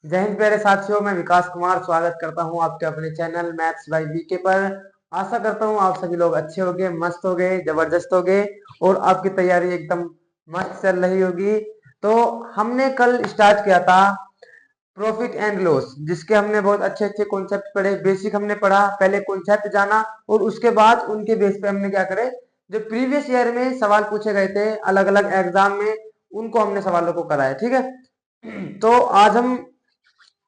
जय हिंद प्यारे साथियों, मैं विकास कुमार स्वागत करता हूं आपके अपने चैनल मैथ्स बाय बीके पर। आशा करता हूं आप सभी लोग अच्छे होंगे, मस्त होंगे, जबरदस्त होंगे और आपकी तैयारी एकदम मस्त चल रही होगी। तो हमने कल स्टार्ट किया था प्रॉफिट एंड लॉस, जिसके हमने बहुत अच्छे अच्छे कॉन्सेप्ट पढ़े। बेसिक हमने पढ़ा, पहले कॉन्सेप्ट जाना और उसके बाद उनके बेस पे हमने क्या करे, जो प्रीवियस ईयर में सवाल पूछे गए थे अलग अलग एग्जाम में, उनको हमने सवालों को कराया। ठीक है, तो आज हम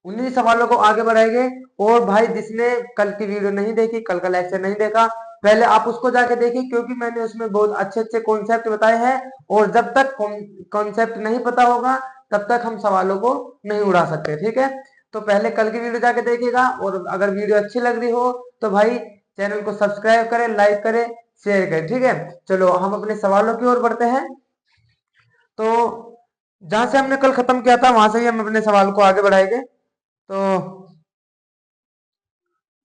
उन्हीं सवालों को आगे बढ़ाएंगे। और भाई जिसने कल की वीडियो नहीं देखी, कल का लेक्चर नहीं देखा, पहले आप उसको जाके देखिए, क्योंकि मैंने उसमें बहुत अच्छे अच्छे कॉन्सेप्ट बताए हैं। और जब तक कॉन्सेप्ट नहीं पता होगा तब तक हम सवालों को नहीं उड़ा सकते। ठीक है, तो पहले कल की वीडियो जाके देखिएगा। और अगर वीडियो अच्छी लग रही हो तो भाई चैनल को सब्सक्राइब करें, लाइक करें, शेयर करें। ठीक है, चलो हम अपने सवालों की ओर बढ़ते हैं। तो जहां से हमने कल खत्म किया था वहां से ही हम अपने सवाल को आगे बढ़ाएंगे। तो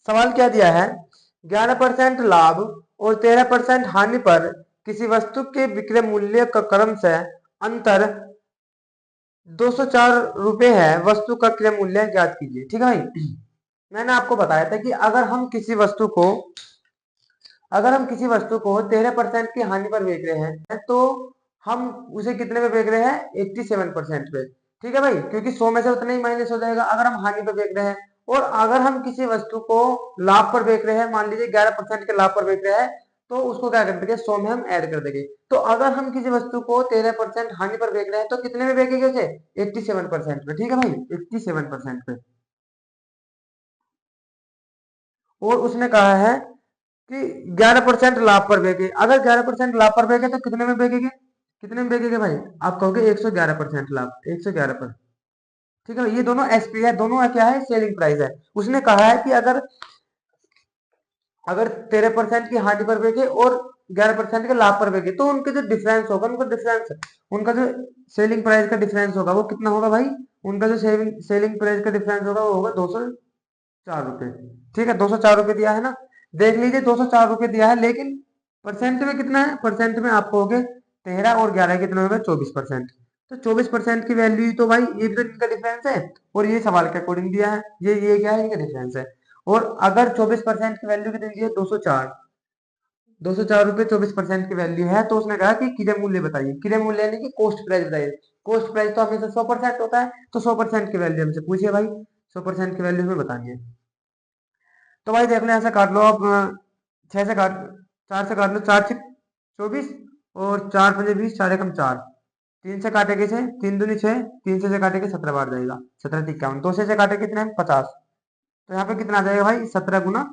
सवाल क्या दिया है, 11% लाभ और 13% हानि पर किसी वस्तु के विक्रय मूल्य का क्रम से अंतर 204 रुपए है। वस्तु का क्रय मूल्य ज्ञात कीजिए। ठीक है भाई, मैंने आपको बताया था कि अगर हम किसी वस्तु को 13% की हानि पर बेच रहे हैं तो हम उसे कितने पे बेच रहे हैं, 87% पे। ठीक है भाई, क्योंकि 100 में से उतना ही माइनस हो जाएगा अगर हम हानि पर बेच रहे हैं। और अगर हम किसी वस्तु को लाभ पर बेच रहे हैं, मान लीजिए 11% के लाभ पर बेच रहे हैं, तो उसको क्या कर देंगे, 100 में हम ऐड कर देंगे। तो अगर हम किसी वस्तु को 13% हानि पर बेच रहे हैं तो कितने में बेचेंगे उसे, 87% पे। ठीक है भाई, 87% पे। और उसने कहा है कि 11% लाभ पर बेचे। अगर 11% लाभ पर बेचे तो कितने में बेचेंगे, कितने में बेचेंगे भाई, आप कहोगे 111% लाभ, 111%। ठीक है, ये दोनों एसपी है, दोनों क्या है, सेलिंग प्राइस है। उसने कहा है कि अगर अगर 13% की हानि पर बेचे और 11% के लाभ पर बेचे तो उनके जो डिफरेंस होगा, उनका जो सेलिंग प्राइस का डिफरेंस होगा वो कितना होगा भाई, उनका जो सेलिंग प्राइस का डिफरेंस होगा वो होगा 204 रुपए। ठीक है, 204 रुपए दिया है ना, देख लीजिए 204 रुपए दिया है, लेकिन परसेंट में कितना है, परसेंट में आपको हो गए 13 और 11 कितना होगा, 24%। तो 24% की वैल्यू तो भाई ये भी तो इनका डिफरेंस है। और ये सवाल के अकॉर्डिंग दिया है, ये क्या है, इनका डिफरेंस है। और अगर 24% की वैल्यू कितनी दी है, 204 रुपए 24% की वैल्यू है, तो उसने कहा कि क्रय मूल्य बताइए। क्रय मूल्य यानी कि कॉस्ट प्राइस बताइए। कॉस्ट प्राइस तो हमेशा 100% होता है, तो 100% की वैल्यू हमसे पूछिए भाई, 100% की वैल्यू हमें बतानी है। तो भाई देख लो, ऐसे काट लो आप, 6 से काट, 4 से काट लो, 4 6 24 और 4 5 20, 4 एकम 4, 3 से काटे कैसे, 3 दूनी 6, 3 से काटे 17 बार जाएगा, 17 51, 2 से काटे कितना है, 50। तो यहाँ पे कितना आ जाएगा भाई, 17 गुना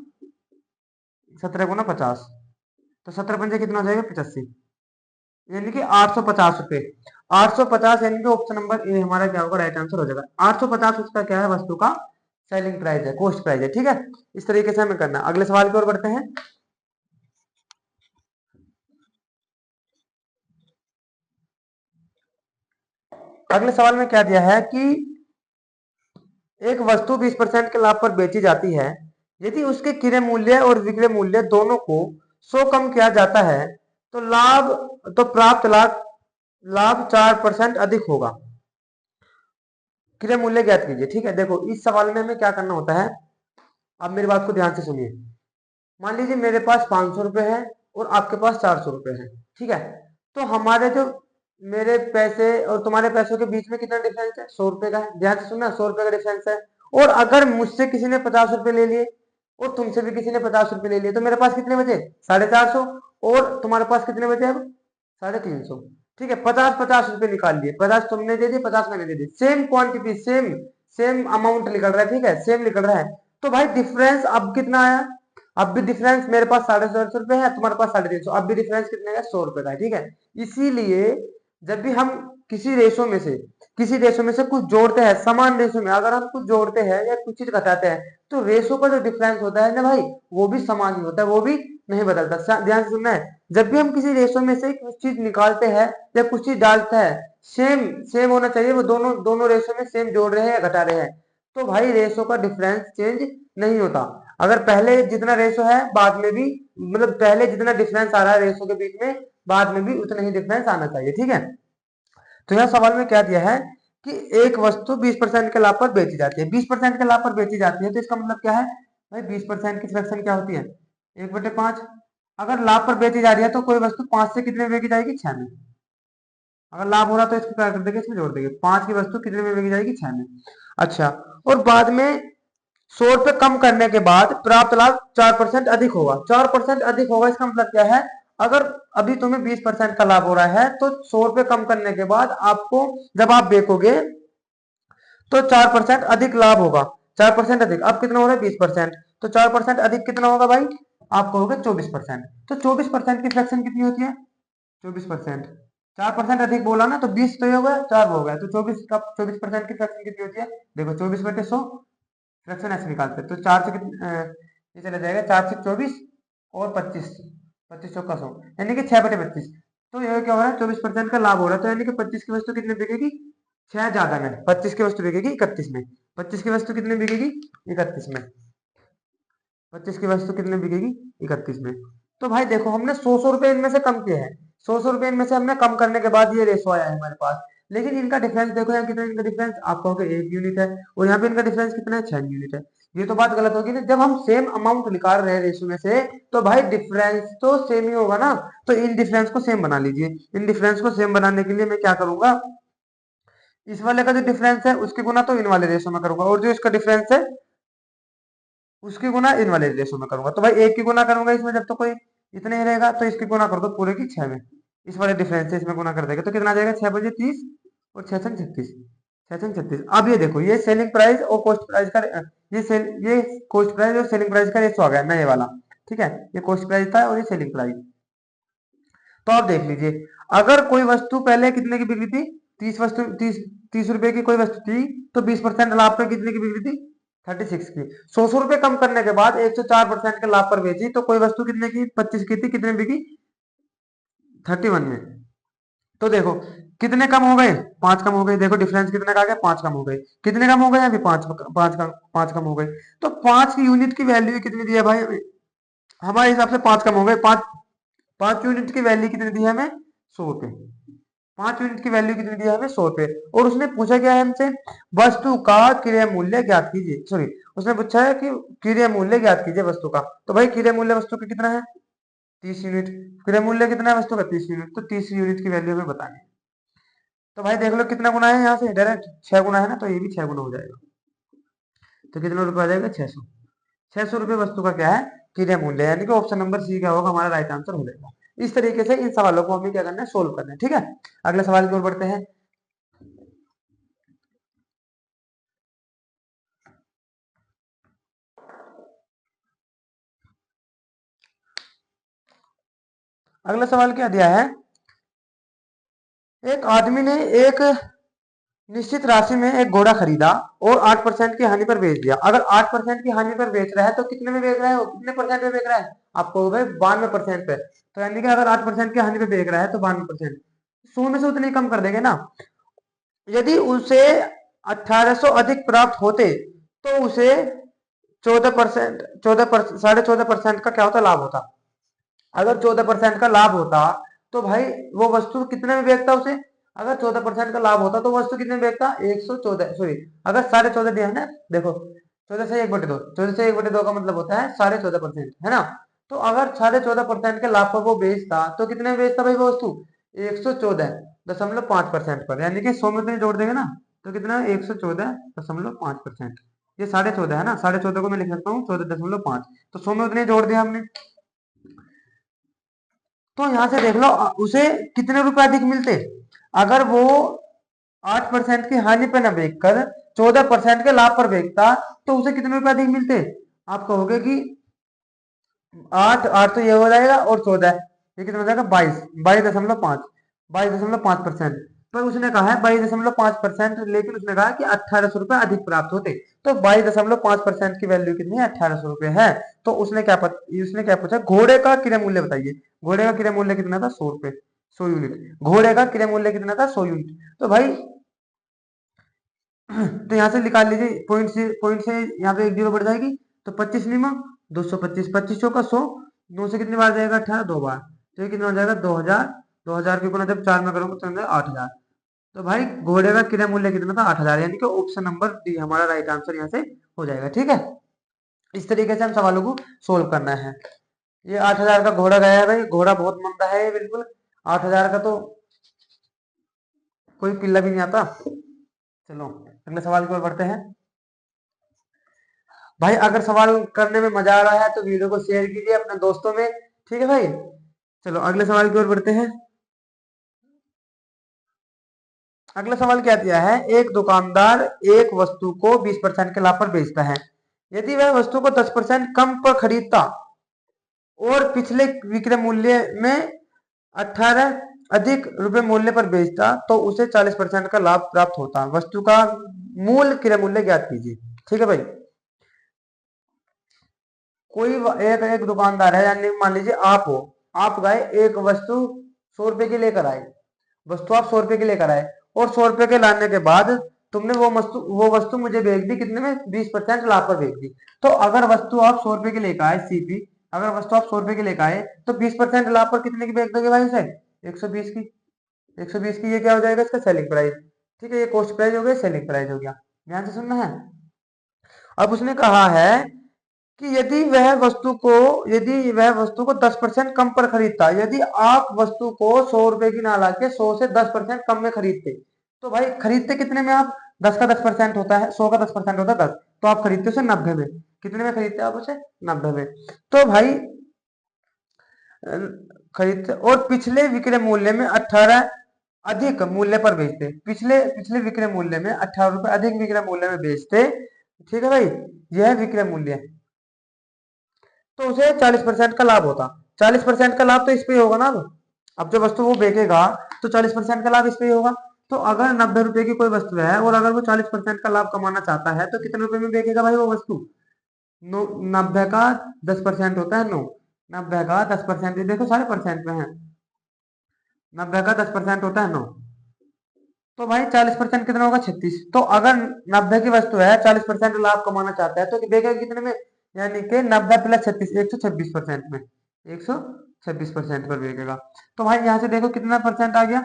50। तो 17 पंजे कितना हो जाएगा, 85, यानी कि 850 रुपए। 850 यानी कि ऑप्शन नंबर ए हमारा क्या होगा, राइट आंसर हो जाएगा। 850 उसका क्या है, वस्तु का सेलिंग प्राइस है, कॉस्ट प्राइस है। ठीक है, इस तरीके से हमें करना। अगले सवाल की ओर बढ़ते हैं। अगले सवाल में क्या दिया है कि एक वस्तु 20% के लाभ पर बेची जाती है। यदि उसके क्रय मूल्य और विक्रय मूल्य दोनों को 100 कम किया जाता है तो प्राप्त लाभ लाभ 4% अधिक होगा। क्रय मूल्य ज्ञात कीजिए। ठीक है, देखो इस सवाल में हमें क्या करना होता है, आप मेरी बात को ध्यान से सुनिए। मान लीजिए मेरे पास 500 रुपए है और आपके पास 400 रुपए है। ठीक है, तो हमारे जो मेरे पैसे और तुम्हारे पैसों के बीच में कितना डिफरेंस है, 100 रुपए का है। ध्यान से सुनना, 100 रुपए का डिफरेंस है। और अगर मुझसे किसी ने 50 रुपए ले लिए और तुमसे भी किसी ने 50 रुपए ले लिए, तो मेरे पास कितने बचे, 450। और तुम्हारे पास कितने बचे अब, 350। ठीक है, 50 50 रुपए निकाल लिए, 50 तुमने दे दिए, 50 मैंने दे दिए, same quantity, same same amount निकल रहा है। ठीक है, सेम निकल रहा है। तो भाई डिफरेंस अब कितना आया, अब भी डिफरेंस, मेरे पास 450 रुपए है, तुम्हारे पास 350, अब भी डिफरेंस कितने का, 100 रुपए का है। ठीक है, इसीलिए जब भी हम किसी रेशो में से कुछ जोड़ते हैं, समान रेशो में अगर हम कुछ जोड़ते हैं या कुछ चीज घटाते हैं, तो रेशो का जो डिफरेंस होता है ना भाई, वो भी समान ही होता है, वो भी नहीं बदलता। ध्यान से सुनना है, जब भी हम किसी रेशो में से कुछ चीज निकालते हैं या कुछ चीज डालते हैं, सेम सेम होना चाहिए, वो दोनों दोनों रेशो में सेम जोड़ रहे हैं या घटा रहे हैं, तो भाई रेशो का डिफरेंस चेंज नहीं होता। अगर पहले जितना रेशो है बाद में भी, मतलब पहले जितना डिफरेंस आ रहा है रेशो के बीच में, बाद में भी उतना ही डिफरेंस आना चाहिए। ठीक है, तो यह सवाल में क्या दिया है कि एक वस्तु 20% के लाभ पर बेची जाती है, 20% के लाभ पर बेची जाती है, तो इसका मतलब क्या है भाई, 20% की फ्रैक्शन क्या होती है, 1/5। अगर लाभ पर बेची जा रही है तो कोई वस्तु 5 से कितने में बेची जाएगी, 6 में। अगर लाभ हो रहा तो इसको क्या कर देंगे, इसमें जोड़ देंगे, 5 की वस्तु कितने में बेची जाएगी, 6 में। अच्छा, और बाद में 100 रुपए कम करने के बाद प्राप्त लाभ 4% अधिक होगा, 4% अधिक होगा, इसका मतलब क्या है, अगर अभी तुम्हें 20% का लाभ हो रहा है तो 100 रुपए कम करने के बाद आपको जब आप बेचोगे तो 4% अधिक लाभ होगा, 4% अधिक, अब कितना हो रहा है, 20%, तो 4% अधिक कितना होगा भाई, आपको होगा 24%। तो 24% की फ्रैक्शन कितनी होती है, 24%। 4% अधिक बोला ना, तो 20 तो ये हो गया, 4 हो गया, तो 24% की फ्रैक्शन कितनी होती है, देखो 24/100, फ्रैक्शन ऐसे निकालते हैं, तो 4 से कितने ये चला जाएगा, 4 से 24 और 25, 25 चौका 100, यानी कि 6/25। तो ये क्या हो रहा है, 24% का लाभ हो रहा है, तो यानी कि 25 की वस्तु कितने बिकेगी, 6 ज्यादा में, 25 की वस्तु बिकेगी 31 में, 25 की वस्तु कितने बिकेगी, 31 में, 25 की वस्तु कितने बिकेगी, 31 में। तो भाई देखो हमने 100 रुपए इनमें से कम किए हैं, 100 रुपए इनमें से हमने कम करने के बाद ये रेशो आया है हमारे पास, लेकिन इनका डिफरेंस देखो यहाँ कितना, इनका डिफरेंस आप कहोगे 1 यूनिट है, और यहाँ पे इनका डिफरेंस कितना है, 6 यूनिट है। ये तो बात गलत होगी ना, जब हम सेम अमाउंट निकाल रहे हैं रेशो में से, तो भाई डिफरेंस तो सेम ही होगा ना, तो इन डिफरेंस को सेम बना लीजिए। इन डिफरेंस को सेम बनाने के लिए मैं क्या करूंगा, इस वाले का जो डिफरेंस है उसके गुना तो इन वाले रेशो में करूंगा, और जो इसका डिफरेंस है उसकी गुना इन वाले रेशो में करूंगा। तो भाई एक की गुना करूंगा इसमें, जब तो कोई इतने ही रहेगा, तो इसकी गुना कर दो पूरे की 6 में, इस वाले डिफरेंस से इसमें गुना कर देगा, तो कितना आ जाएगा, 6 बजे 30 और 6 छंग 36, 6 छंग 36। अब ये देखो, ये सेलिंग प्राइस और कॉस्ट प्राइस का ये कॉस्ट प्राइस और सेलिंग प्राइस का रेशो आ गया नए वाला, ठीक है, ये कॉस्ट प्राइस था और ये सेलिंग प्राइस। तो आप देख लीजिए, अगर कोई वस्तु पहले कितने की बिक्री थी, 30 रुपए की कोई वस्तु थी, तो 20% लाभ पे कितने की बिक्री थी, 36 की। 100 रुपए कम करने के बाद 104% के लाभ पर बेची, तो कोई वस्तु कितने की, 25 की थी, कितने बिकी, 31 में। तो देखो कितने कम हो गए, 5 कम हो गए, देखो डिफरेंस कितने का आ गया, 5 कम हो गए, कितने कम हो गए, अभी 5 कम हो गए। तो 5 की यूनिट की वैल्यू कितनी दी है भाई हमें, हमारे हिसाब से 5 कम हो गए, 5 यूनिट की वैल्यू कितनी दी है हमें, 100 रुपए। 5 यूनिट की वैल्यू कितनी दी है हमें, 100 रुपए। और उसने पूछा क्या है हमसे, वस्तु का क्रय मूल्य ज्ञात कीजिए, सॉरी, उसने पूछा है कि क्रय मूल्य ज्ञात कीजिए वस्तु का। तो भाई क्रय मूल्य वस्तु का कितना है, 30 यूनिट। क्रय मूल्य कितना है वस्तु का, 30 यूनिट, तो 30 यूनिट की वैल्यू हमें बतानी है। तो भाई देख लो कितना गुना है, यहाँ से डायरेक्ट 6 गुना है ना, तो ये भी 6 गुना हो जाएगा, तो कितना रुपए आ जाएगा, 600। 600 रुपए वस्तु का क्या है, क्रय मूल्य, यानी कि ऑप्शन नंबर सी क्या होगा, हमारा राइट आंसर हो जाएगा। इस तरीके से इन सवालों को हमें क्या करना है, सोल्व करना है, ठीक है। अगले सवाल की ओर बढ़ते हैं। अगला सवाल क्या दिया है, एक आदमी ने एक निश्चित राशि में एक घोड़ा खरीदा और 8% की हानि पर बेच दिया। अगर 8% की हानि पर बेच रहा है तो कितने में बेच रहा है, वो कितने परसेंट में बेच रहा है, आपको भाई 92% पे। तो यानी कि अगर 8% की हानि पे बेच रहा है तो 92%, 100 में से उतने ही कम कर देंगे ना। यदि उसे 1800 अधिक प्राप्त होते तो उसे 14%, 14.5% का क्या होता, लाभ होता। अगर 14% का लाभ होता तो भाई वो वस्तु कितने में बेचता उसे, अगर 14% का लाभ होता तो वस्तु कितने में बेचता, 114, सॉरी, अगर 14.5 दिया है ना, देखो 14 से 1/2, 14 से 1/2 का मतलब होता है 14.5%, है ना। तो अगर 14.5% के लाभ पर वो बेचता तो कितने में बेचता भाई वो वस्तु, 114.5% पर, यानी कि 100 में तो जोड़ देंगे ना, तो कितना, 114.5%। ये 14.5 है ना, 14.5 को मैं लिख सकता हूँ 14.5, तो 100 में उतने जोड़ दिया हमने। तो यहां से देख लो उसे कितने रुपए अधिक मिलते, अगर वो 8% की हानि पे न बेचकर 14% के लाभ पर बेचता तो उसे कितने रुपए अधिक मिलते। आप कहोगे कि 8 8 तो ये हो जाएगा और 14 ये कितना हो जाएगा, 22.5, 22.5%। पर उसने कहा है 22.5%, लेकिन उसने कहा कि 1800 रुपए अधिक प्राप्त होते, तो 22.5% की वैल्यू कितनी है, 1800 रुपए है। तो उसने क्या पूछा, घोड़े का क्रय मूल्य बताइए। घोड़े का क्रय मूल्य कितना था, 100 रुपए, 100 यूनिट, घोड़े का क्रय मूल्य कितना था, 100 यूनिट। तो भाई तो यहाँ से निकाल लीजिए, पॉइंट से यहाँ पे 1 जीरो बढ़ जाएगी, तो 25 निमा 225, 25 चौका 100, 9 से कितनी बार जाएगा, 18, 2 बार, तो ये कितना हो जाएगा, 2000। 2000 की गुना जब 4 में करूंगा तो 8000। तो भाई घोड़े का क्रय मूल्य कितना था 8,000, यानी कि ऑप्शन नंबर डी हमारा राइट आंसर यहाँ से हो जाएगा। ठीक है, इस तरीके से हम सवालों को सोल्व करना है। ये 8,000 का घोड़ा गया है भाई, घोड़ा बहुत मंदा है ये बिल्कुल, 8,000 का तो कोई पिल्ला भी नहीं आता। चलो अगले सवाल की ओर बढ़ते हैं। भाई अगर सवाल करने में मजा आ रहा है तो वीडियो को शेयर कीजिए अपने दोस्तों में। ठीक है भाई, चलो अगले सवाल की ओर बढ़ते हैं। अगला सवाल क्या दिया है, एक दुकानदार एक वस्तु को 20% के लाभ पर बेचता है। यदि वह वस्तु को 10% कम पर खरीदता और पिछले विक्रय मूल्य में 18 अधिक रुपए मूल्य पर बेचता तो उसे 40% का लाभ प्राप्त होता। वस्तु का मूल क्रय मूल्य ज्ञात कीजिए। ठीक है भाई, कोई एक एक दुकानदार है, यानी मान लीजिए आप हो, आप गए एक वस्तु 100 रुपए की लेकर आए, वस्तु आप 100 रुपए की लेकर आए और 100 रुपए के लाने के बाद तुमने वो वस्तु मुझे बेच दी कितने में, 20% लाभ पर बेच दी। तो अगर वस्तु आप 100 रुपए की लेकर आए सीपी, अगर वस्तु आप 100 रुपए की लेकर आए तो 20% लाभ पर कितने की बेच दोगे भाई उसे, 120 की। 120 की ये क्या हो जाएगा, इसका सेलिंग प्राइस। ठीक है, ये कॉस्ट प्राइस हो गया, सेलिंग प्राइस हो गया। ध्यान से सुनना है। अब उसने कहा है कि यदि वह वस्तु को 10% कम पर खरीदता, यदि आप वस्तु को 100 रुपए की ना लाके 100 से 10% कम में खरीदते, तो भाई खरीदते कितने में आप, 10 का 10% होता है, 100 का 10% होता है 10, तो आप खरीदते उसे 90 में। कितने में खरीदते आप उसे, 90 में। तो भाई खरीदते और पिछले विक्रय मूल्य में 18 अधिक मूल्य पर बेचते, पिछले पिछले विक्रय मूल्य में 18 रुपए अधिक विक्रय मूल्य में बेचते। ठीक है भाई, यह विक्रय मूल्य है, तो उसे 40% का लाभ होता। 40% का लाभ तो इस पे होगा ना। अब जो वस्तु वो बेचेगा तो 40% का लाभ इस पे ही होगा। तो अगर 90 रुपए की कोई वस्तु है और अगर वो 40% का लाभ कमाना चाहता है तो कितने रुपए में बेचेगा भाई वो वस्तु, 90 का 10% होता है 9, 90 का 10%, देखो सारे परसेंट में है, 90 का 10% होता है 9, तो भाई 40% कितना होगा 36। तो अगर 90 की वस्तु है 40% लाभ कमाना चाहता है तो बेचेगा कितने में, यानी कि 90 प्लस 36, 126% में, 126% पर बेचेगा। तो भाई यहाँ से देखो कितना परसेंट आ गया,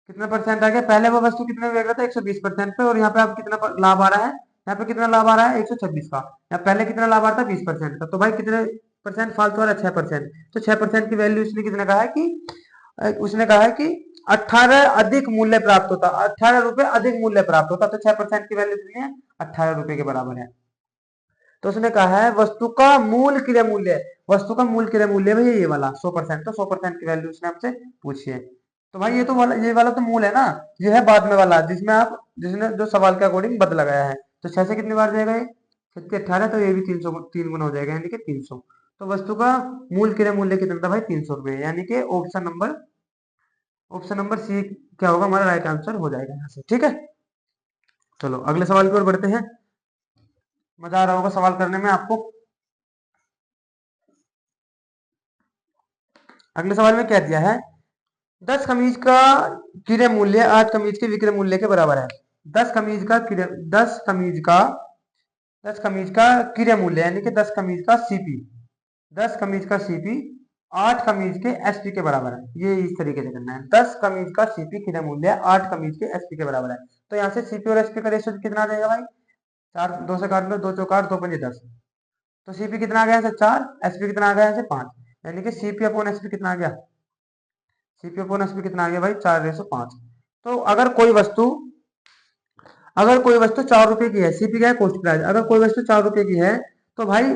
कितना परसेंट आ गया, पहले वो वस्तु कितने में बेच रहा था 120% पे, और यहाँ पे आप कितना लाभ आ रहा है, यहाँ पे कितना लाभ आ रहा है 126 का, यहाँ पहले कितना लाभ आ रहा था 20% का। तो भाई कितने परसेंट फालतू आ रहा है, 6%। तो 6% की वैल्यू उसने कितने कहा है कि, उसने कहा है कि 18 अधिक मूल्य प्राप्त होता, 18 रुपए अधिक मूल्य प्राप्त होता। तो 6% की वैल्यू कितनी है, 18 रुपए के बराबर है। तो उसने कहा है वस्तु का मूल क्रय मूल्य, वस्तु का मूल क्रय मूल्य भी ये वाला 100%, तो 100% की वैल्यू उसने हमसे पूछी है। तो भाई ये वाला तो मूल है ना, ये है बाद में वाला जिसमें आप, जिसने जो सवाल के अकॉर्डिंग बद लगाया है। तो 6 से कितनी बार जाएगा ये, 6 18, तो ये भी 300 3 गुना हो जाएगा, यानी कि 300। तो वस्तु का मूल क्रय मूल्य कितना था भाई 300 रुपए, यानी कि ऑप्शन नंबर सी क्या होगा हमारा राइट आंसर हो जाएगा यहाँ से। ठीक है, चलो अगले सवाल की ओर बढ़ते हैं। मजा आ रहा होगा सवाल करने में आपको। अगले सवाल में क्या दिया है, 10 कमीज का क्रय मूल्य 8 कमीज के विक्रय मूल्य के बराबर है। 10 कमीज का क्रय 10 कमीज का क्रय मूल्य, यानी कि 10 कमीज का सीपी, 10 कमीज का सीपी 8 कमीज के एसपी के बराबर है। ये इस तरीके से करना है, 10 कमीज का सीपी क्रय मूल्य 8 कमीज के एसपी के बराबर है। तो यहाँ से सीपी और एसपी का रेशियो कितना आ जाएगा भाई, 4, 2 से काट लो, 2 चौकार 2 पंजे 10। तो सीपी कितना आ गया यहाँ से 4, एसपी कितना आ गया यहाँ से 5, यानी कि सीपी अपॉन एसपी कितना आ गया, सीपी अपॉन एसपी कितना आ गया भाई 4:5। तो अगर कोई वस्तु 4 रुपए की है, सीपी क्या है कॉस्ट प्राइस, अगर कोई वस्तु 4 रुपए की है तो भाई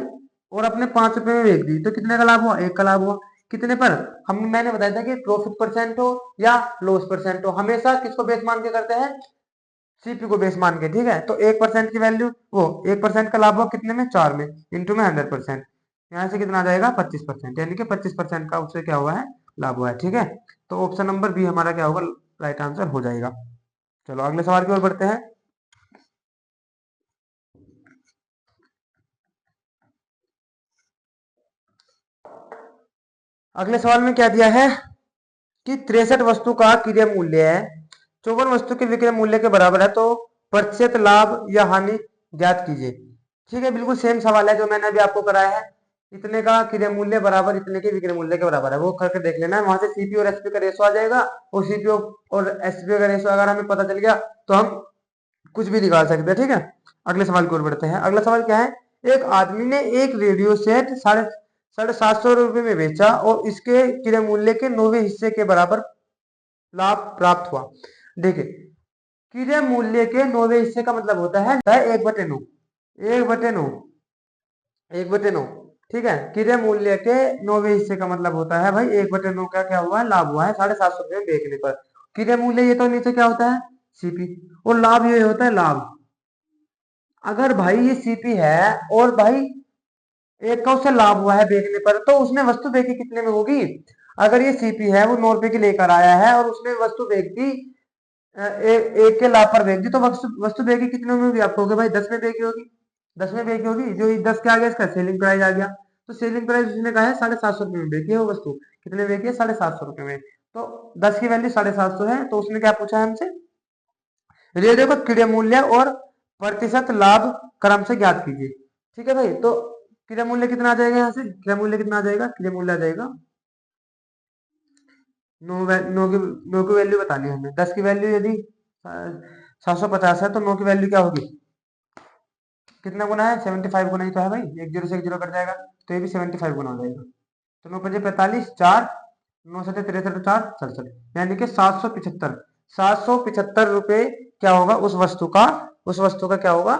और अपने 5 रुपए में बेच दी तो कितने का लाभ हुआ, 1 का लाभ हुआ। कितने पर, मैंने बताया था कि प्रॉफिट परसेंट हो या लॉस परसेंट हो, हमेशा किसको बेस मान के करते हैं, सीपी को बेस मान के। ठीक है, तो 1% की वैल्यू, वो 1% का लाभ हुआ कितने में, 4 में, इंटू में 100%, यहाँ से कितना आ जाएगा 25%, यानी कि 25% का उससे क्या हुआ है, लाभ हुआ है। ठीक है, तो ऑप्शन नंबर बी हमारा क्या होगा, राइट आंसर हो जाएगा। चलो अगले सवाल की ओर बढ़ते हैं। अगले सवाल में क्या दिया है कि 63 वस्तु का क्रय मूल्य है, 54 वस्तु के विक्रय मूल्य के बराबर है, तो प्रतिशत लाभ या हानि ज्ञात कीजिए। ठीक है, बिल्कुल सेम सवाल है जो मैंने अभी आपको कराया है। इतने का क्रय मूल्य बराबर इतने के विक्रय मूल्य के बराबर है, वो करके देख लेना है। वहां से सीपी और एसपी का रेशो आ जाएगा, और सीपी और एसपी का रेशो अगर हमें पता चल गया तो हम कुछ भी निकाल सकते हैं। ठीक है, अगले सवाल की ओर बढ़ते हैं। अगला सवाल क्या है, एक आदमी ने एक रेडियो सेट साढ़े 700 रुपए में बेचा और इसके क्रय मूल्य के 9वें हिस्से के बराबर लाभ प्राप्त हुआ। देखिए, क्रय मूल्य के 9वें हिस्से का मतलब होता है 1/9, 1/9, 1/9। ठीक है, क्रय मूल्य के 9वें हिस्से का मतलब होता है भाई 1/9 का क्या हुआ है, लाभ हुआ है 750 रुपए में बेचने पर। क्रय मूल्य ये तो नीचे क्या होता है, सीपी, और लाभ ये होता है लाभ। अगर भाई ये सीपी है और भाई एक का उससे लाभ हुआ है बेचने पर, तो उसने वस्तु बेची कितने में होगी। अगर ये सीपी है, वो 9 रुपए की लेकर आया है और उसने वस्तु बेच दी एक के लाभ पर बेच दी, तो वस्तु वस्तु बेची कितने में होगी, आपको होगी भाई 10 में बेची होगी, 10 में बेची होगी। जो 10 के आगे इसका सेलिंग प्राइस आ गया, तो सेलिंग प्राइस उसने कहा है 750 रुपए में बेची है वो वस्तु, कितने बेची है 750 रुपए में। तो 10 की वैल्यू 750 है, तो उसने क्या पूछा है हमसे, रेडियो का क्रय मूल्य और प्रतिशत लाभ क्रम से ज्ञात कीजिए। ठीक है भाई, तो क्रय मूल्य कितना आ जाएगा, यहाँ से क्रय मूल्य कितना आ जाएगा, क्रय मूल्य आ जाएगा नो, नो की वैल्यू बतानी है हमें। 10 की वैल्यू यदि 750 है, तो 9 की वैल्यू क्या होगी, कितना गुना है 75 गुना ही तो है भाई, एक जीरो से एक जीरो कट जाएगा, तो ये भी 75 गुना हो जाएगा। तो 9×5 = 45, 4, 9×7 = 63, 4 67, यानी कि 775, 775 रुपए क्या होगा उस वस्तु का क्या होगा,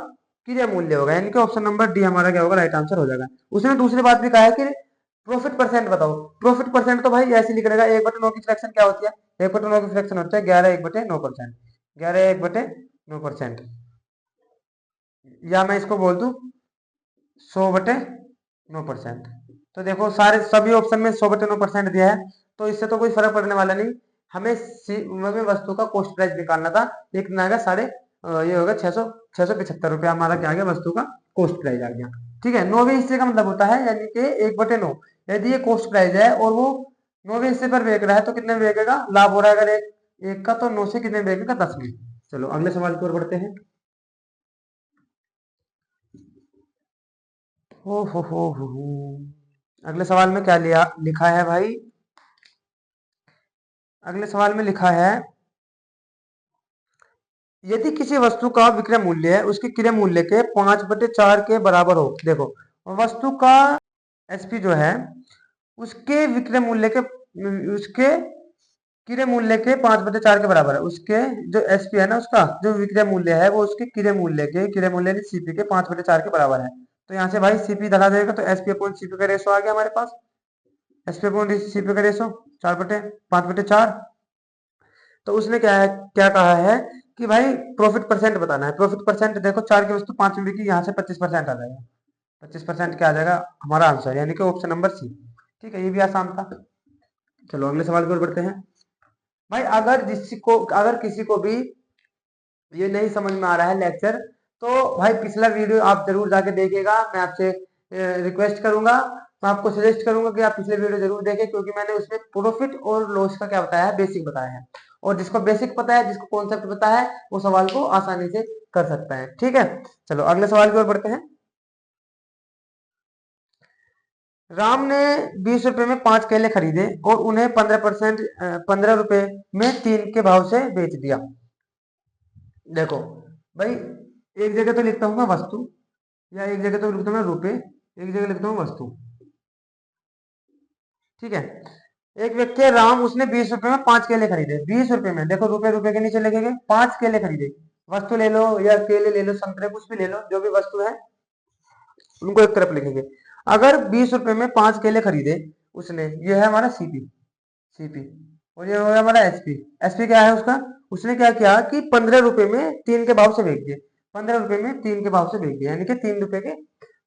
क्रय मूल्य होगा। यानी कि ऑप्शन नंबर डी हमारा क्या होगा, राइट आंसर हो जाएगा। उसने दूसरी बात भी कहा है कि प्रॉफिट परसेंट बताओ। प्रॉफिट परसेंट तो भाई ऐसे लिख रहेगा, 1/9 की फ्रैक्शन क्या होती है, 1/9 की फ्रैक्शन होता है 11/1/9%, 11/1/9%, या मैं इसको बोल दूं 100/9%। तो देखो सारे सभी ऑप्शन में 100/9% दिया है, तो इससे तो कोई फर्क पड़ने वाला नहीं। हमें वस्तु का कॉस्ट प्राइस निकालना था, एक ना आएगा ये होगा 675 रुपया, हमारा क्या आ गया, वस्तु का कॉस्ट प्राइस आ गया। ठीक है, 9वें हिस्से का मतलब होता है यानी कि 1/9। यदि ये कॉस्ट प्राइस है और वो 9वें हिस्से पर बेच रहा है, तो कितने में बेचेगा, लाभ हो रहा है अगर एक का, तो 9 से कितने में बेचेगा, 10 में। चलो अगले सवाल की ओर बढ़ते हैं। हो। अगले सवाल में क्या लिखा है भाई, अगले सवाल में लिखा है, यदि किसी वस्तु का विक्रय मूल्य उसके क्रय मूल्य के 5/4 के बराबर हो। देखो, वस्तु का एसपी जो है उसके विक्रय मूल्य के उसके क्रय मूल्य के 5/4 के बराबर है। उसके जो एसपी है ना, उसका जो विक्रय मूल्य है वो उसके क्रय मूल्य सीपी के 5/4 के बराबर है। तो यहाँ से भाई सीपी धरा जाएगा, तो एसपी अपॉन सीपी का रेशो आ गया हमारे पास, एसपी अपॉन सीपी का रेशो 4/5/4। तो उसने क्या कहा है कि भाई प्रॉफिट परसेंट बताना है। प्रॉफिट परसेंट देखो, 4 की वस्तु 5 में बिकी, यहाँ से 25% आ जाएगा, 25% क्या आ जाएगा हमारा आंसर, यानी कि ऑप्शन नंबर सी। ठीक है, ये भी आसान था। चलो अगले सवाल की ओर बढ़ते हैं। भाई अगर किसी को भी ये नहीं समझ में आ रहा है लेक्चर, तो भाई पिछला वीडियो आप जरूर जाके देखिएगा। मैं आपसे रिक्वेस्ट करूंगा, मैं आपको सजेस्ट करूंगा कि आप पिछले वीडियो जरूर देखें, क्योंकि मैंने उसमें प्रॉफिट और लॉस का क्या बताया है, बेसिक बताया है। और जिसको बेसिक पता है, जिसको कॉन्सेप्ट पता है, वो सवाल को आसानी से कर सकता है। ठीक है, चलो अगले सवाल की ओर बढ़ते हैं। राम ने 20 रुपए में 5 केले खरीदे और उन्हें 15 रुपए में 3 के भाव से बेच दिया। देखो भाई, एक जगह तो लिखता हूँ मैं वस्तु, या एक जगह तो लिखता हूँ मैं रुपए, एक जगह लिखता हूँ वस्तु। ठीक है, एक व्यक्ति है राम, उसने 20 रुपए में 5 केले खरीदे। 20 रुपए में, देखो रुपए रुपए के नीचे लिखेंगे, 5 केले खरीदे। वस्तु ले लो या केले ले लो, संतरे कुछ भी ले लो, जो भी वस्तु है उनको एक तरफ लिखेंगे। अगर 20 रुपए में 5 केले खरीदे उसने, ये है हमारा सीपी, और ये हो गया हमारा एसपी। एसपी क्या है उसका, उसने क्या किया कि 15 रुपए में 3 के भाव से बेच दिए, 15 रुपए में 3 के भाव से बेच दिए, यानी कि 3 रुपए के,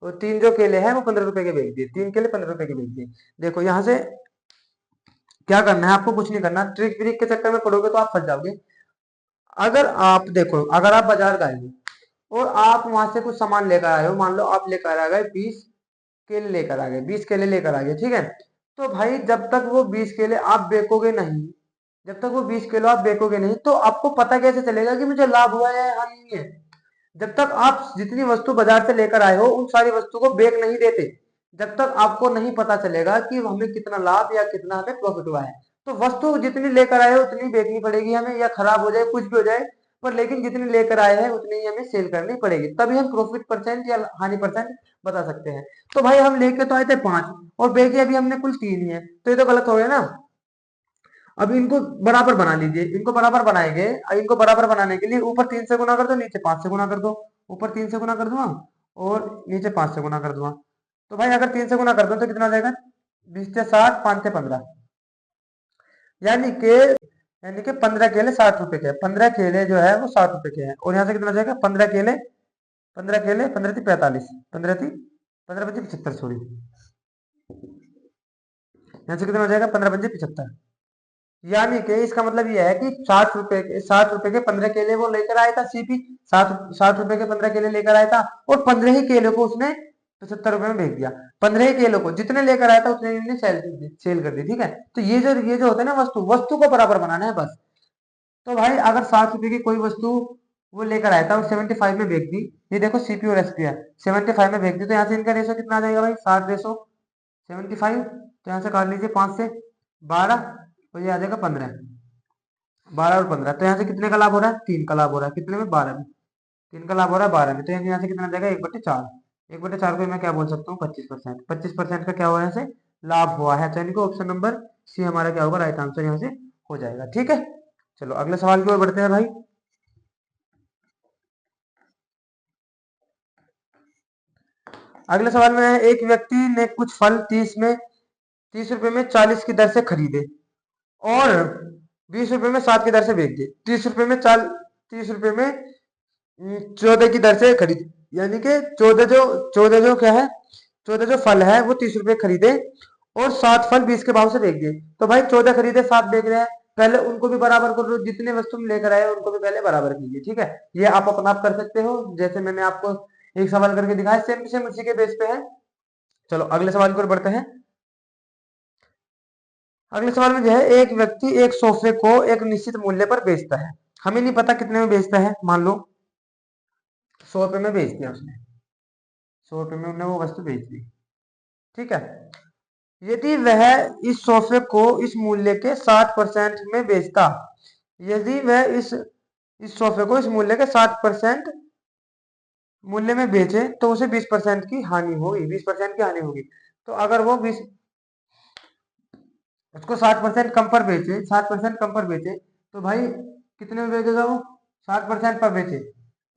और 3 जो केले हैं वो 15 रुपए के बेच दिए, 3 केले 15 रुपए के बेच दिए। देखो यहाँ से क्या करना है आपको, कुछ नहीं करना, ट्रिक व्रिक के चक्कर में पड़ोगे तो आप फंस जाओगे। अगर आप देखो, अगर आप बाजार गए हो और आप वहां से कुछ सामान लेकर आए हो, मान लो आप लेकर आ गए 20 केले लेकर आ गए, 20 केले लेकर आ गए, ठीक है। तो भाई जब तक वो 20 केले आप बेचोगे नहीं, जब तक वो 20 किलो आप बेचोगे नहीं, तो आपको पता कैसे चलेगा कि मुझे लाभ हुआ है या हानि हुई है। जब तक आप जितनी वस्तु बाजार से लेकर आए हो उन सारी वस्तु को बेच नहीं देते, जब तक आपको नहीं पता चलेगा कि हमें कितना लाभ या कितना हमें प्रॉफिट हुआ है। तो वस्तु जितनी लेकर आए उतनी बेचनी पड़ेगी हमें, या खराब हो जाए कुछ भी हो जाए, पर लेकिन जितनी लेकर आए हैं उतनी ही हमें सेल करनी पड़ेगी, तभी हम प्रॉफिट परसेंट या हानि परसेंट बता सकते हैं। तो भाई हम लेके तो आए थे 5 और बेचे अभी हमने कुल 3 ही है, तो ये तो गलत हो गया ना। अब इनको बराबर बना लीजिए, इनको बराबर बनाएंगे। इनको बराबर बनाने के लिए ऊपर 3 से गुना कर दो, नीचे 5 से गुना कर दो। ऊपर 3 से गुना कर दूंगा और नीचे 5 से गुना कर दूंगा। तो भाई अगर 3 से गुना कर दो तो कितना आ जाएगा, 20 से 60, 5 से 15, यानी कि 15 केले 60 रुपए के, 15 केले जो है वो 60 रुपए के हैं। और यहाँ से कितना आ जाएगा, 15 केले, 15 केले, 15 × 3 = 45, 15 × 3 = 75, सॉरी, यहाँ से कितना हो जाएगा, 15 × 5 = 75। यानी कि इसका मतलब यह है कि 60 रुपए के 15 केले वो लेकर आया था सीपी, 60 रुपए के 15 केले लेकर आया था, और 15 ही केले को उसने 75 रुपए में बेच दिया। 15 ही केलों को जितने लेकर आया था उतने इन्होंने सेल कर दी, ठीक है। तो ये जो होता है ना, वस्तु वस्तु को बराबर बनाना है बस। तो भाई अगर 60 रुपए की कोई वस्तु वो लेकर आया था और 75 में बेच दी, ये देखो सीपी और एसपी है, 75 में बेच दी, तो यहाँ से इनका रेशो कितना आ जाएगा भाई, 60/75। तो यहाँ से काट लीजिए 5 से 12, और ये आ जाएगा 15, 12 और 15, तो यहाँ से कितने का लाभ हो रहा है, 3 का लाभ हो रहा है, कितने में, 12 में, 3 का लाभ हो रहा है 12 में। तो यहाँ से कितना आ जाएगा, 1/4, 1/4 को मैं क्या बोल सकता हूँ, 25%, 25% का क्या हुआ है, यहाँ से लाभ हुआ है। तो यानी कि ऑप्शन नंबर सी हमारा क्या होगा, राइट आंसर यहाँ से हो जाएगा, ठीक है। चलो अगले सवाल की ओर बढ़ते हैं भाई। अगले सवाल में है, एक व्यक्ति ने कुछ फल 30 रुपए में 40 की दर से खरीदे और 20 रुपए में 7 की दर से बेच दिए। 30 रुपए में 14 की दर से खरीदे, यानी कि 14 जो क्या है, 14 जो फल है वो 30 रुपए खरीदे और 7 फल 20 के भाव से बेच दिए। तो भाई 14 खरीदे 7 बेच रहे हैं, पहले उनको भी बराबर कर लो, जितने वस्तु में लेकर आए उनको भी पहले बराबर कीजिए, ठीक है। ये आप अपना आप कर सकते हो, जैसे मैंने आपको एक सवाल करके दिखाया, सेम टू सेम उसी के बेस पे है। चलो अगले सवाल की ओर बढ़ते हैं। अगले सवाल में जो है, एक व्यक्ति एक सोफे को एक निश्चित मूल्य पर बेचता है, हमें नहीं पता कितने में बेचता है, मान लो 100 रुपए में बेच दिया उसने, 100 रुपए में उन्होंने वो वस्तु बेच दी, ठीक है। यदि वह इस सोफे को इस मूल्य के 60% में बेचता, यदि वह इस सोफे को इस मूल्य के 60% मूल्य में बेचे तो उसे 20% की हानि होगी, 20% की हानि होगी। तो अगर वो 20 उसको 60% कम पर बेचे, 60% कम पर बेचे, तो भाई कितने में बेचेगा वो, 60% पर बेचे।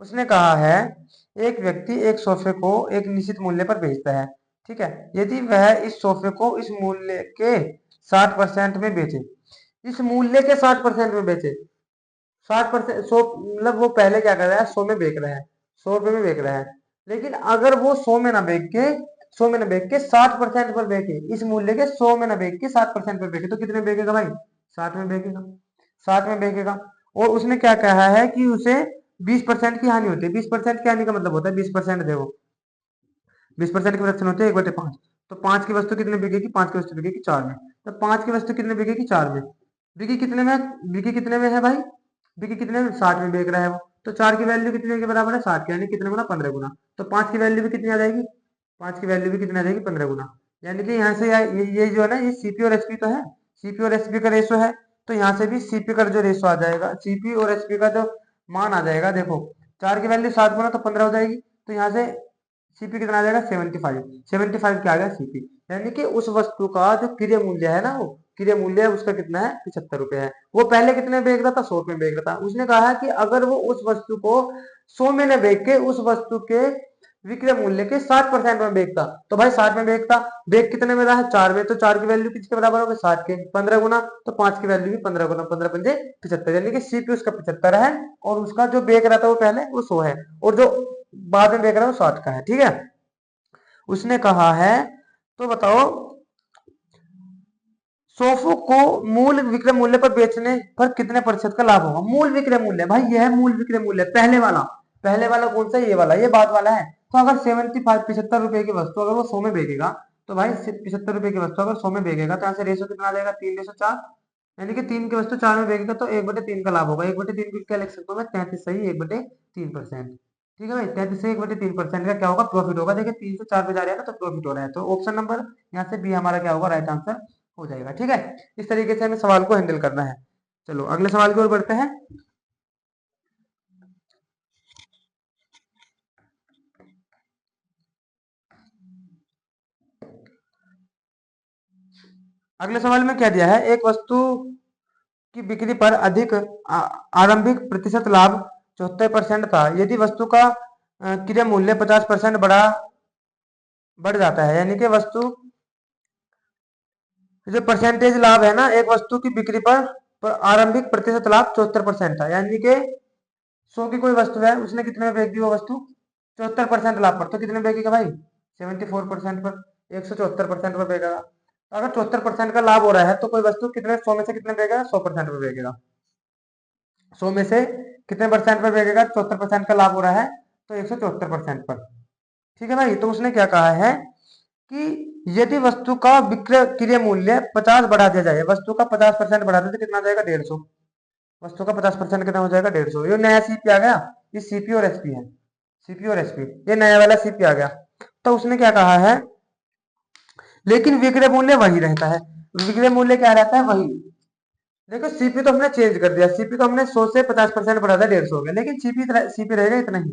उसने कहा है, एक व्यक्ति एक सोफे को एक निश्चित मूल्य पर बेचता है, ठीक है। यदि वह इस सोफे को इस मूल्य के 60% में बेचे, इस मूल्य के 60% में बेचे, 60%, 100 मतलब वो पहले क्या कर रहा है, 100 में बेच रहा है, 100 रुपए में बेच रहा है, लेकिन अगर वो 100 में ना बेच के 60% पर बेचे, इस मूल्य के 100 में ना बेच के 60% पर बेचे, तो कितने बेचेगा भाई, 60 में बेचेगा, 60 में बेचेगा। और उसने क्या कहा है कि उसे 20% की हानि होती है। 20% की हानि का मतलब होता है 20%, देखो 20% की फ्रैक्शन होती है 1/5। तो 5 की वस्तु कितने बिकेगी, 5 की वस्तु बिकेगी 4 में। तो 5 की वस्तु कितने बिकेगी, 4 में। बिकी कितने में, बिकी कितने में है भाई, बिकी कितने में, 60 में बेच रहा है वो। तो 4 की वैल्यू कितने के बराबर है, 60 की, यानी कितने गुना, 15 गुना। तो 5 की वैल्यू भी कितनी आ जाएगी, 5 की वैल्यू भी कितनी आ जाएगी, 15 गुना। यानी कि यहाँ से ये जो है ना, ये सीपी और एसपी तो है, सीपी और एसपी का रेशो है, तो यहाँ से भी सीपी का जो रेशो आ जाएगा, सीपी और एसपी का जो मान आ जाएगा, देखो 4 की वैल्यू 7 गुना तो 15 हो जाएगी, तो यहाँ से सीपी कितना आ जाएगा, 75, 75 क्या आ गया सीपी। यानी कि उस वस्तु का जो क्रय मूल्य है ना, वो क्रय मूल्य है उसका कितना है, 75 रुपए है। वो पहले कितने में बेच रहा था, 100 में बेच रहा था। उसने कहा कि अगर वो उस वस्तु को 100 में न बेच के उस वस्तु के विक्रय मूल्य के 60% में बेचता, तो भाई 60 में बेचता, बेच कितने में रहा है, 4 में, तो 4 की वैल्यू किसके बराबर होगी, 60 के, 15 गुना, तो 5 की वैल्यू भी 15 गुना, 15 पंजे 75, यानी कि सीपी उसका 75 है, और उसका जो बेच रहा था वो पहले वो 100 है, और जो बाद में बेच रहा है वो 60 का है, ठीक है। उसने कहा है, तो बताओ सोफो को मूल विक्रय मूल्य पर बेचने पर कितने प्रतिशत का लाभ होगा। मूल विक्रय मूल्य, भाई यह है मूल विक्रय मूल्य, पहले वाला कौन सा, ये वाला, ये बाद वाला है। तो अगर 75 75 रुपए की वस्तु अगर वो 100 में बेचेगा, तो भाई 75 रुपए की वस्तु अगर 100 में बेचेगा, तो यहाँ से रेशो कितना आ जाएगा, 3/4, यानी कि 3 की वस्तु 4 में बेचेगा, तो 1/3 का लाभ होगा। 1/3 को क्या लिख सकता हूँ मैं, 33 सही 1/3%। ठीक है भाई, 33 से 1/3% का क्या होगा, प्रॉफिट होगा। देखिए 3 से 4 पे जा रहा है ना, तो प्रॉफिट हो रहा है, तो ऑप्शन नंबर यहाँ से बी हमारा क्या होगा, राइट आंसर हो जाएगा। ठीक है, इस तरीके से हमें सवाल को हैंडल करना है। चलो अगले सवाल की ओर बढ़ते हैं। अगले सवाल में क्या दिया है, एक वस्तु की बिक्री पर अधिक आरंभिक प्रतिशत लाभ 74% था, यदि वस्तु का क्रय मूल्य 50% बढ़ जाता है, यानी कि वस्तु जो परसेंटेज लाभ है ना, एक वस्तु की बिक्री पर आरंभिक प्रतिशत लाभ 74% था, यानी कि 100 की कोई वस्तु है, उसने कितने में बेच दी वो वस्तु, 74% लाभ पर, तो कितने में बेचेगा भाई, 74% पर, 174% पर बेचेगा। तो अगर 74% का लाभ हो रहा है तो कोई वस्तु कितने 100 में से कितने बेचेगा, 100% पर बेचेगा। 100 में से कितने परसेंट पर बेचेगा, 74% का लाभ हो रहा है, तो 174% पर। ठीक है भाई, तो उसने क्या कहा है कि यदि वस्तु का विक्रय क्रय मूल्य 50 बढ़ा दिया जाए, वस्तु का 50% बढ़ा दे तो कितना आ जाएगा, 150। वस्तु का 50% कितना हो जाएगा, 150। ये नया सीपी आ गया, ये सीपी और एसपी है, सीपी और एसपी, ये नया वाला सीपी आ गया। तो उसने क्या कहा है, लेकिन विक्रय मूल्य वही रहता है। विक्रय मूल्य क्या रहता है, वही। देखो सीपी तो हमने चेंज कर दिया, सीपी तो हमने 100 से 50% बढ़ा दिया, 150 हो गया, लेकिन सीपी रहेगा इतना ही।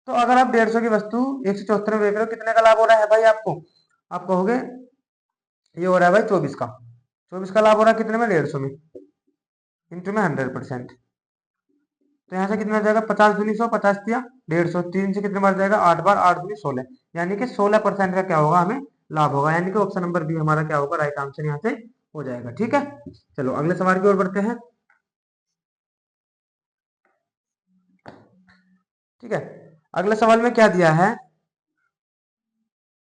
तो अगर आप 150 की वस्तु 174 में बेच रहे हो, कितने का लाभ हो रहा है भाई आपको, आप कहोगे ये हो रहा है भाई 24 का, 24 का लाभ हो रहा है कितने में, 150 में, इंटू में 100%। तो यहाँ से कितना आ जाएगा, 50 दूनी 100, 50 दिया 150, 3 से कितने बार जाएगा, 8 बार, 8 दूनी 16, यानी कि 16% का क्या होगा, हमें लाभ होगा, यानी कि ऑप्शन नंबर बी हमारा क्या होगा, राइट आंसर यहाँ से हो जाएगा। ठीक है, चलो अगले सवाल की ओर बढ़ते हैं। ठीक है, अगले सवाल में क्या दिया है,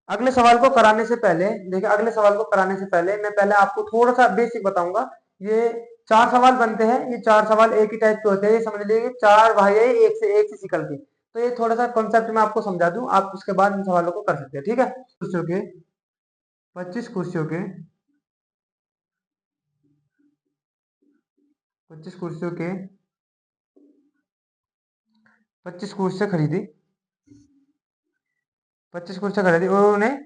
अगले सवाल को कराने से पहले, देखिए अगले सवाल को कराने से पहले मैं पहले आपको थोड़ा सा बेसिक बताऊंगा। ये 4 सवाल बनते हैं, ये 4 सवाल एक ही टाइप के होते हैं, ये समझ लीजिए 4 भाई है, एक से निकल के। तो ये थोड़ा सा कॉन्सेप्ट मैं आपको समझा दूं, आप उसके बाद इन सवालों को कर सकते हैं। ठीक है, कुर्सियों के 25 कुर्सियों के 25 कुर्सियों के 25 कुर्सियां खरीदी, 25 कुर्सियां खरीदी, और उन्हें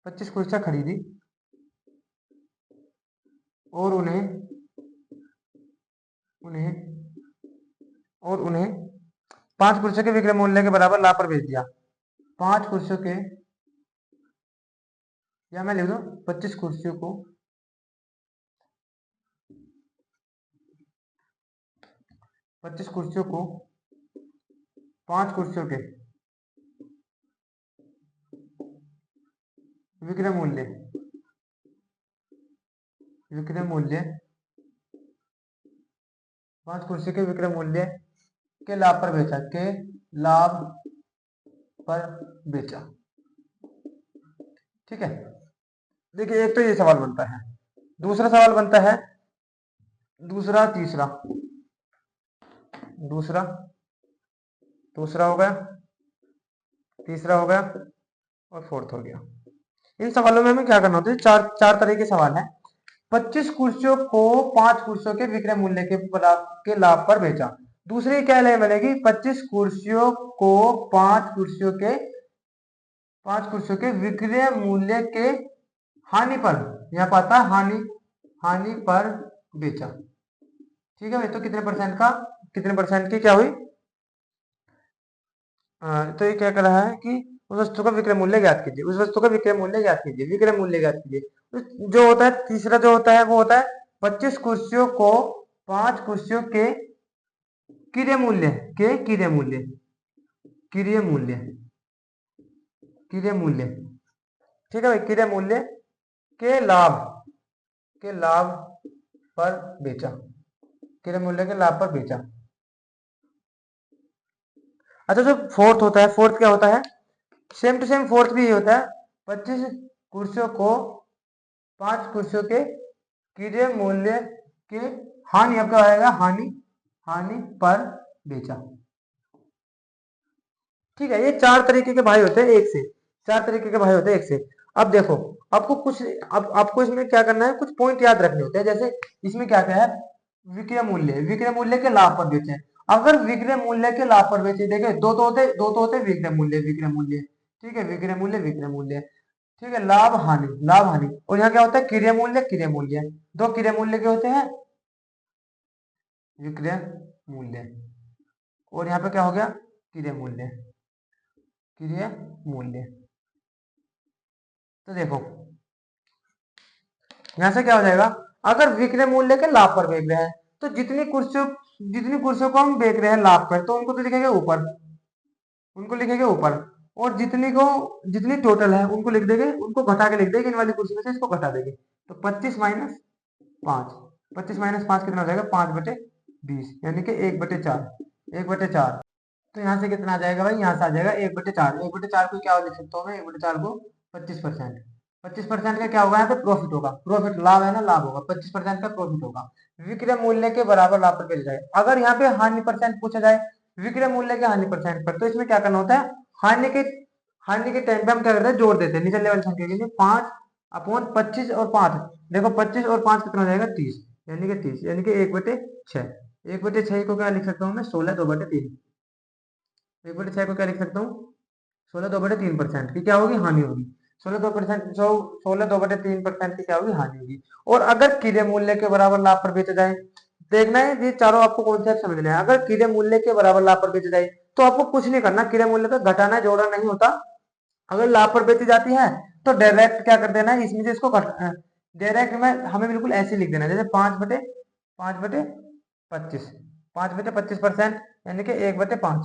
25 कुर्सियां खरीदी और उन्हें उन्हें और उन्हें 5 कुर्सियों के विक्रय मूल्य के बराबर लाभ पर बेच दिया। 5 कुर्सियों के, या मैं लिख दूं 25 कुर्सियों को 25 कुर्सियों को 5 कुर्सियों के विक्रय मूल्य विक्रय मूल्य 5 कुर्सी के विक्रय मूल्य के लाभ पर बेचा, के लाभ पर बेचा। ठीक है, देखिए एक तो ये सवाल बनता है, दूसरा सवाल बनता है, दूसरा तीसरा, दूसरा दूसरा हो गया, तीसरा हो गया और फोर्थ हो गया। इन सवालों में हमें क्या करना होता है, चार चार तरह के सवाल हैं। 25 कुर्सियों को 5 कुर्सियों के विक्रय मूल्य के लाभ पर बेचा। दूसरी क्या लाइन बनेगी, 25 कुर्सियों को 5 कुर्सियों के विक्रय मूल्य के हानि पर, यहाँ पाता हानि हानि पर बेचा। ठीक है भाई, तो कितने परसेंट की क्या हुई, तो ये क्या कर रहा है कि उस वस्तु का विक्रय मूल्य ज्ञात कीजिए, उस वस्तु का विक्रय मूल्य ज्ञात कीजिए, विक्रय मूल्य ज्ञात कीजिए। तो जो होता है तीसरा, जो होता है वो होता है 25 कुर्सियों को 5 कुर्सियों के क्रय मूल्य के क्रय मूल्य क्रय मूल्य क्रय मूल्य ठीक है भाई, क्रय मूल्य के लाभ पर बेचा, क्रय मूल्य के लाभ पर बेचा। अच्छा, जो फोर्थ होता है, फोर्थ क्या होता है, सेम टू सेम फोर्थ भी होता है, 25 कुर्सियों को 5 कुर्सियों के क्रय मूल्य के हानि, अब क्या आएगा, हानि हानि पर बेचा। ठीक है, ये 4 तरीके के भाई होते हैं एक से, 4 तरीके के भाई होते हैं एक से। अब देखो, आपको कुछ, अब आपको इसमें क्या करना है, कुछ पॉइंट याद रखने होते हैं। जैसे इसमें क्या क्या है, विक्रय मूल्य के लाभ पर बेचे, अगर विक्रय मूल्य के लाभ पर बेचे, देखे दो तो होते विक्रय मूल्य, विक्रय मूल्य, ठीक है, विक्रय मूल्य, विक्रय मूल्य, ठीक है, लाभ हानि, लाभ हानि, और यहाँ क्या होता है क्रय मूल्य, क्रय मूल्य, दो क्रय मूल्य के होते हैं, विक्रय मूल्य, और यहाँ पे क्या हो गया क्रय मूल्य, क्रय मूल्य। तो देखो यहां से क्या हो जाएगा, अगर विक्रय मूल्य के लाभ पर बेच रहे हैं तो जितनी कुर्सियों को हम बेच रहे हैं लाभ पर, तो उनको तो लिखेंगे ऊपर, उनको लिखेंगे ऊपर, और जितनी टोटल है उनको लिख देंगे, उनको घटा के लिख देंगे, इन वाली कुर्सी में से इसको घटा देंगे, तो 25 - 5, 25 - 5 कितना हो जाएगा 5/20, यानी कि 1/4, 1/4। तो यहाँ से कितना आ जाएगा भाई, यहाँ से आ जाएगा 1/4, 1/4 को क्या लिख सकता हूँ मैं, 1/4 को 25%, 25% का क्या होगा यहाँ पे प्रॉफिट होगा, प्रॉफिट लाभ है ना, लाभ होगा, 25% का प्रॉफिट होगा, विक्रय मूल्य के बराबर लाभ पर बेचा जाए। अगर यहाँ पे हानि परसेंट पूछा जाए विक्रय मूल्य के हानि परसेंट पर, तो इसमें क्या करना होता है, हानि के टाइम पे हम क्या करते हैं, जोड़ देते हैं नीचे लेवल संख्या के लिए, 5/25 और 5, देखो 25 और 5 कितना हो जाएगा 30, यानी कि 30, यानी कि 1/6, 1/6 को क्या लिख सकता हूँ मैं, 16/2/3, 1/6 को क्या लिख सकता हूँ, 16/2/3% की क्या होगी, हानि होगी, 16/2/3% की क्या होगी, हानि होगी। और अगर क्रय मूल्य के बराबर लाभ पर बेचा जाए, देखना है ये चारों आपको कॉन्सेप्ट समझना है, अगर क्रय मूल्य के बराबर लाभ पर बेचा जाए तो आपको कुछ नहीं करना, क्रय मूल्य का घटाना जोड़ना नहीं होता, अगर लाभ पर बेची जाती है तो डायरेक्ट क्या कर देना है, इसमें से इसको डायरेक्ट में हमें बिल्कुल ऐसे लिख देना है, जैसे 5/25, 5/25%, यानी कि 1/5,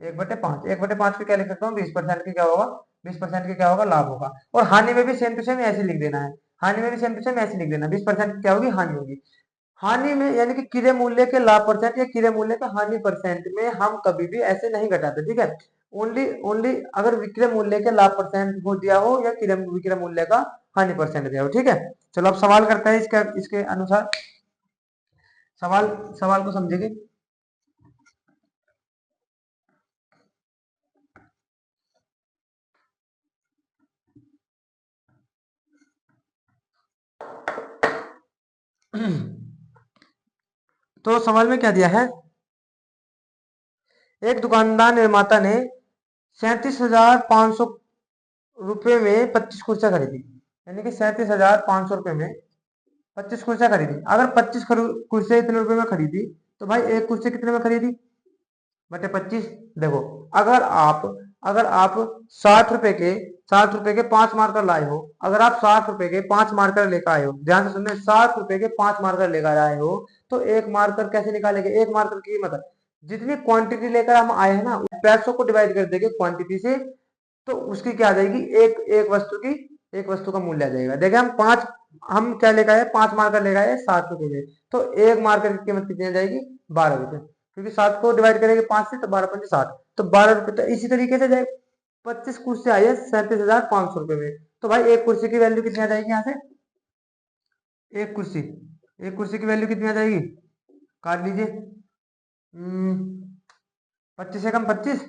1/5, 1/5 को क्या लिख सकता हूँ, 20% की क्या होगा, 20% की क्या होगा, लाभ होगा। और हानि में भी सेम टू सेम ऐसे लिख देना है, हानि में भी सेम टू सेम ऐसे लिख देना, 20% क्या होगी, हानि होगी। हानि में यानी कि क्रय मूल्य के लाभ परसेंट या क्रय मूल्य का हानि परसेंट में हम कभी भी ऐसे नहीं घटाते, ठीक है, ओनली ओनली अगर विक्रय मूल्य के लाभ परसेंट हो दिया हो या विक्रय मूल्य का हानि परसेंट दिया हो, ठीक है। चलो अब सवाल करते हैं इसके अनुसार, सवाल सवाल को समझेंगे। तो सवाल में क्या दिया है, एक दुकानदार निर्माता ने 37,500 रुपए में 25 कुर्सियां खरीदी, यानी कि 37,500 रुपए में 25 कुर्सियां खरीदी। अगर 25 कुर्सियां इतने रुपए में खरीदी तो भाई एक कुर्सी कितने में खरीदी, बटे 25। देखो अगर आप 60 रुपए के 5 मार्कर लाए हो, अगर आप 60 रुपए के 5 मार्कर लेकर आए हो, ध्यान से सुनना, 60 रुपए के 5 मार्कर लेकर आए हो, तो एक मार्कर कैसे निकालेंगे, एक मार्कर की कीमत जितनी क्वांटिटी लेकर हम आए हैं ना, पैसों को डिवाइड कर देंगे क्वांटिटी से, तो उसकी क्या आ जाएगी, एक वस्तु का मूल्य आ जाएगा। देखिए हम क्या लेकर आए, 5 मार्कर लेकर आए 60 रुपए में, तो एक मार्कर की कीमत कितनी आ जाएगी, 12 रुपए, क्योंकि 7 को डिवाइड करेंगे 5 से, तो 12×5 = 60, तो 12 रुपए। तो इसी तरीके से जाए 25 कुर्सी आई है 37,500 रुपए में, तो भाई एक कुर्सी की वैल्यू कितनी आ जाएगी, यहाँ से एक कुर्सी एक कुर्सी की वैल्यू कितनी आ जाएगी, काट लीजिए, 25 से कम 25,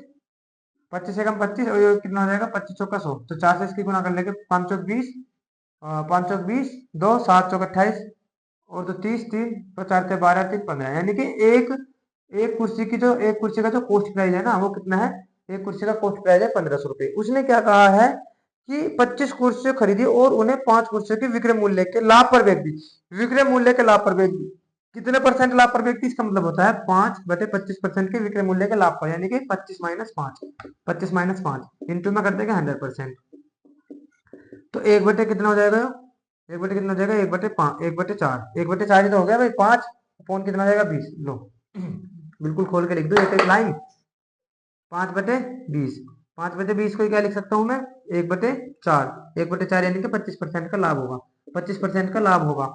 25 और ये कितना हो जाएगा, 25×4 = 100, तो 4 से इसकी गुना कर लेंगे, 5×20, 5×20, 2, 7×4 = 28, और तो 30, 3 तो 4×4 = 12, 3×15, यानी कि एक कुर्सी का जो कॉस्ट प्राइस है ना, वो कितना है, एक कुर्सी का कॉस्ट प्राइस है 1500 रुपए। उसने क्या कहा है कि 25 कुर्सियां खरीदी और उन्हें 5 कुर्सियों के विक्रय मूल्य के लाभ पर बेच दी, विक्रय मूल्य के लाभ पर बेच दी, कितने परसेंट लाभ पर बेच दी, इसका मतलब होता है 5/25% के विक्रय मूल्य के लाभ पर, यानी कि 25 - 5 इंटू में कर देंगे 100%, तो एक बटे कितना हो जाएगा, एक बटे कितना हो जाएगा, 1/5, 1/4, 1/4 ही तो हो गया भाई, 5 फोन कितना हो जाएगा 20, लो बिल्कुल खोल के लिख दो एक एक लाइन, 5/20, 5/20 को क्या लिख सकता हूं मैं, 1/4, 1/4 यानी कि 25% का लाभ होगा, 25% का लाभ होगा।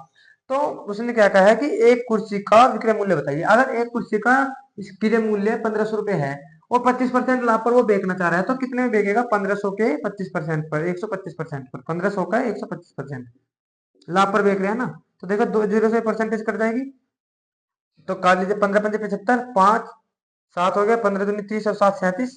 तो उसने क्या कहा है कि एक कुर्सी का विक्रय मूल्य बताइए, अगर एक कुर्सी का विक्रय मूल्य 1500 रुपए है और 25% लाभ पर वो बेचना चाह रहा है, तो कितने में बेचेगा, 1500 के 25% पर, 125% पर, 1500 का 125% लाभ पर बेच रहे हैं ना, तो देखो 0 से परसेंटेज कट जाएगी, तो काट लीजिए, 15×5 = 75, 5 7 हो गया, 15×2 = 30 और 7 = 37,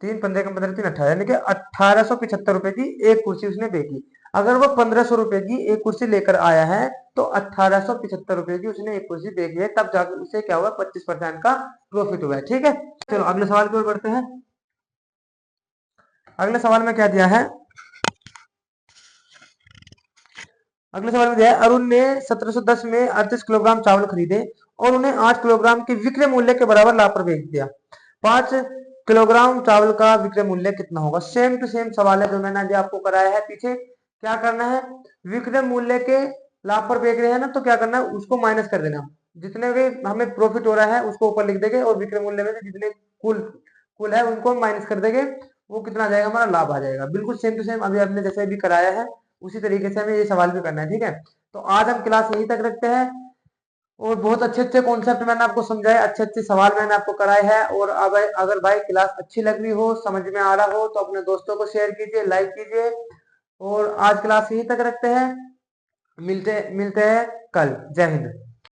3 15 × 15 = 3 18, यानी कि 1875 रुपए की एक कुर्सी उसने बेची। अगर वो 1500 रुपए की एक कुर्सी लेकर आया है तो 1875 रुपए की उसने एक कुर्सी बेची है, तब जाकर उसे क्या हुआ, 25% का प्रॉफिट हुआ है। ठीक है, चलो अगले सवाल की ओर बढ़ते हैं। अगले सवाल में क्या दिया है, अगले सवाल में दिया है, अरुण ने 1710 में 38 किलोग्राम चावल खरीदे और उन्हें 8 किलोग्राम के विक्रय मूल्य के बराबर लाभ पर बेच दिया। 5 किलोग्राम चावल का विक्रय मूल्य कितना होगा? सेम टू सेम सवाल है जो मैंने अभी आपको कराया है पीछे। क्या करना है, विक्रय मूल्य के लाभ पर बेच रहे हैं ना, तो क्या करना है, उसको माइनस कर देना। जितने भी हमें प्रॉफिट हो रहा है उसको ऊपर लिख देंगे और विक्रय मूल्य में से जितने कुल कुल है उनको माइनस कर देंगे, वो कितना आ जाएगा, हमारा लाभ आ जाएगा। बिल्कुल सेम टू सेम अभी आपने जैसे भी कराया है उसी तरीके से हमें ये सवाल भी करना है। ठीक है, तो आज हम क्लास यहीं तक रखते हैं और बहुत अच्छे अच्छे कॉन्सेप्ट मैंने आपको समझाए, अच्छे अच्छे सवाल मैंने आपको कराए हैं। और अब अगर भाई क्लास अच्छी लग रही हो, समझ में आ रहा हो, तो अपने दोस्तों को शेयर कीजिए, लाइक कीजिए। और आज क्लास यहीं तक रखते हैं, मिलते मिलते हैं कल। जय हिंद।